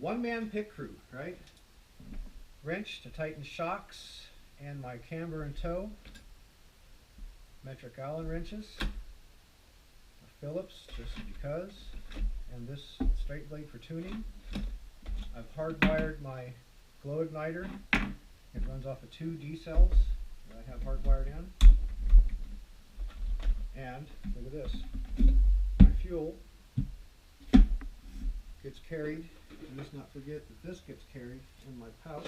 one-man pit crew, right? Wrench to tighten shocks and my camber and toe. Metric Allen wrenches. A Phillips, just because. And this straight blade for tuning. I've hardwired my glow igniter. It runs off of 2 D cells that I have hardwired in. And look at this. My fuel gets carried. Let's not forget that this gets carried in my pouch.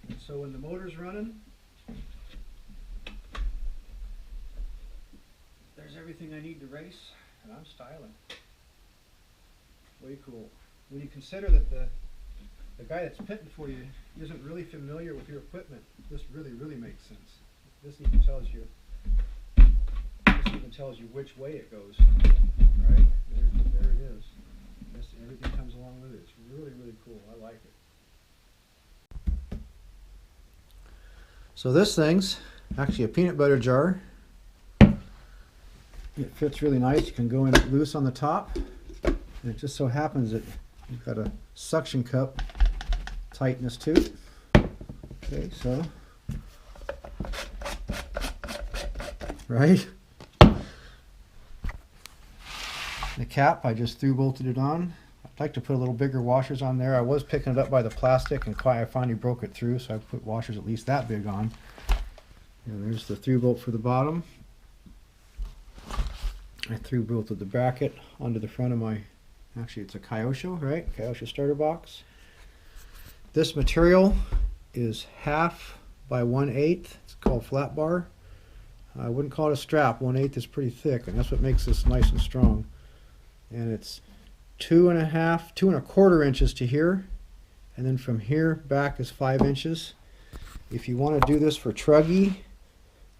And so when the motor's running, there's everything I need to race, and I'm styling. Way cool. When you consider that the guy that's pitting for you isn't really familiar with your equipment, this really makes sense. This even tells you which way it goes. Right? There it is. Everything comes along with it. It's really cool. I like it. So this thing's actually a peanut butter jar. It fits really nice. You can go in loose on the top. And it just so happens that you've got a suction cup tightness to it. Okay, so right. The cap, I just through bolted it on. I'd like to put a little bigger washers on there. I was picking it up by the plastic and I finally broke it through, so I put washers at least that big on. And there's the through bolt for the bottom. I through bolted the bracket onto the front of my, actually it's a Kyosho, right? Kyosho starter box. This material is 1/2 by 1/8. It's called flat bar. I wouldn't call it a strap. 1/8 is pretty thick, and that's what makes this nice and strong. And it's 2.5, 2.25 inches to here, and then from here back is 5 inches. If you want to do this for truggy,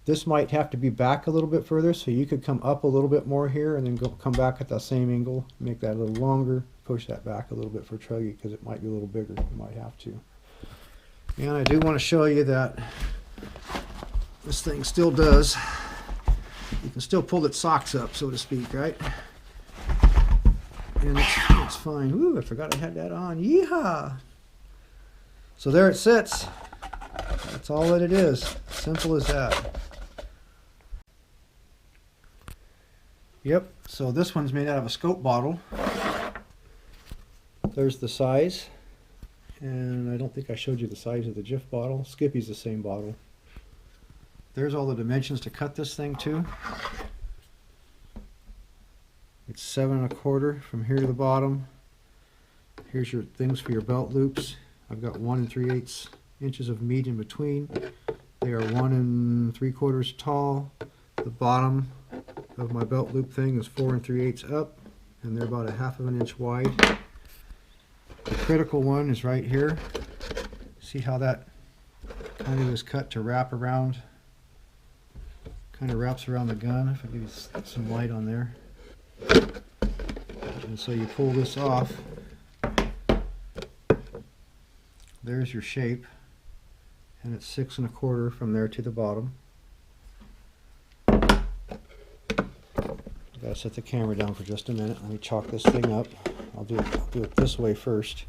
this might have to be back a little bit further, so you could come up a little bit more here and then come back at that same angle, make that a little longer, push that back a little bit for truggy because it might be a little bigger. You might have to. And I do want to show you that this thing still does. You can still pull its socks up, so to speak, right? And it's fine. Ooh, I forgot I had that on. Yeehaw! So there it sits. That's all that it is. Simple as that. Yep, so this one's made out of a scope bottle. There's the size. And I don't think I showed you the size of the Jif bottle. Skippy's the same bottle. There's all the dimensions to cut this thing to. It's 7.25 from here to the bottom. Here's your things for your belt loops. I've got 1 3/8 inches of meat in between. They are 1 3/4 tall. The bottom of my belt loop thing is 4 3/8 up, and they're about 1/2 inch wide. The critical one is right here. See how that kind of is cut to wrap around, kind of wraps around the gun. If I give you some light on there. And so you pull this off. There's your shape, and it's 6.25 from there to the bottom. I've got to set the camera down for just a minute. Let me chalk this thing up. I'll do it this way first.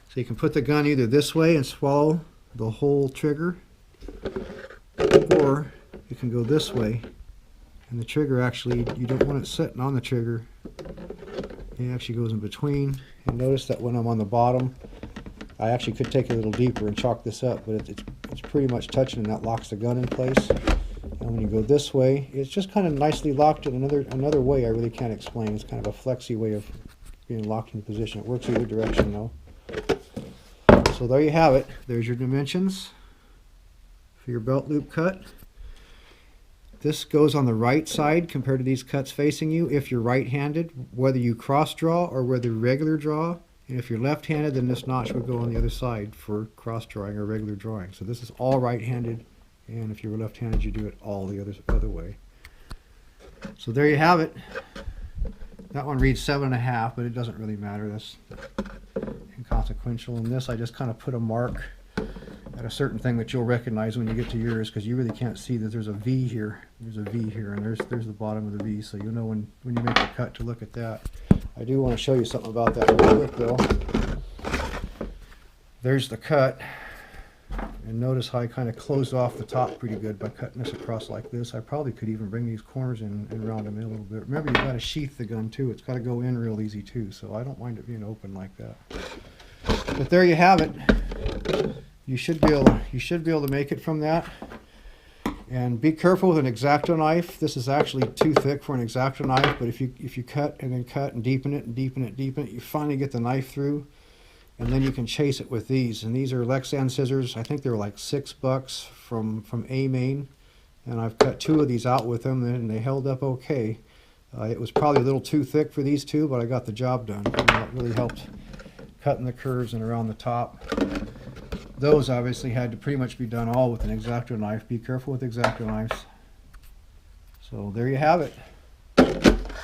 So you can put the gun either this way and swallow the whole trigger, or you can go this way, and the trigger actually, you don't want it sitting on the trigger. It actually goes in between. And notice that when I'm on the bottom, I actually could take it a little deeper and chalk this up, but it's pretty much touching, and that locks the gun in place. And when you go this way, it's just kind of nicely locked in another way I really can't explain. It's kind of a flexy way of being locked in position. It works either direction though. So there you have it. There's your dimensions for your belt loop cut. This goes on the right side compared to these cuts facing you if you're right-handed, whether you cross draw or whether you regular draw. And if you're left-handed, then this notch would go on the other side for cross drawing or regular drawing. So this is all right-handed, and if you were left-handed, you do it all the other way. So there you have it. That one reads 7.5, but it doesn't really matter. That's inconsequential. In this, I just kind of put a mark at a certain thing that you'll recognize when you get to yours, because you really can't see that there's a V here. There's a V here, and there's the bottom of the V, so you'll know when you make the cut to look at that. I do want to show you something about that real quick though. There's the cut. And notice how I kind of closed off the top pretty good by cutting this across like this. I probably could even bring these corners in and round them in a little bit. Remember, you've got to sheath the gun too. It's got to go in real easy too, so I don't mind it being open like that. But there you have it. You should be able to make it from that. And be careful with an X-acto knife. This is actually too thick for an X-acto knife, but if you cut and then cut and deepen it and deepen it and deepen it, you finally get the knife through. And then you can chase it with these. And these are Lexan scissors. I think they're like $6 from A Main. And I've cut 2 of these out with them, and they held up okay. It was probably a little too thick for these 2, but I got the job done. And that really helped cutting the curves and around the top. Those obviously had to pretty much be done all with an X-acto knife. Be careful with X-acto knives. So there you have it.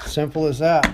Simple as that.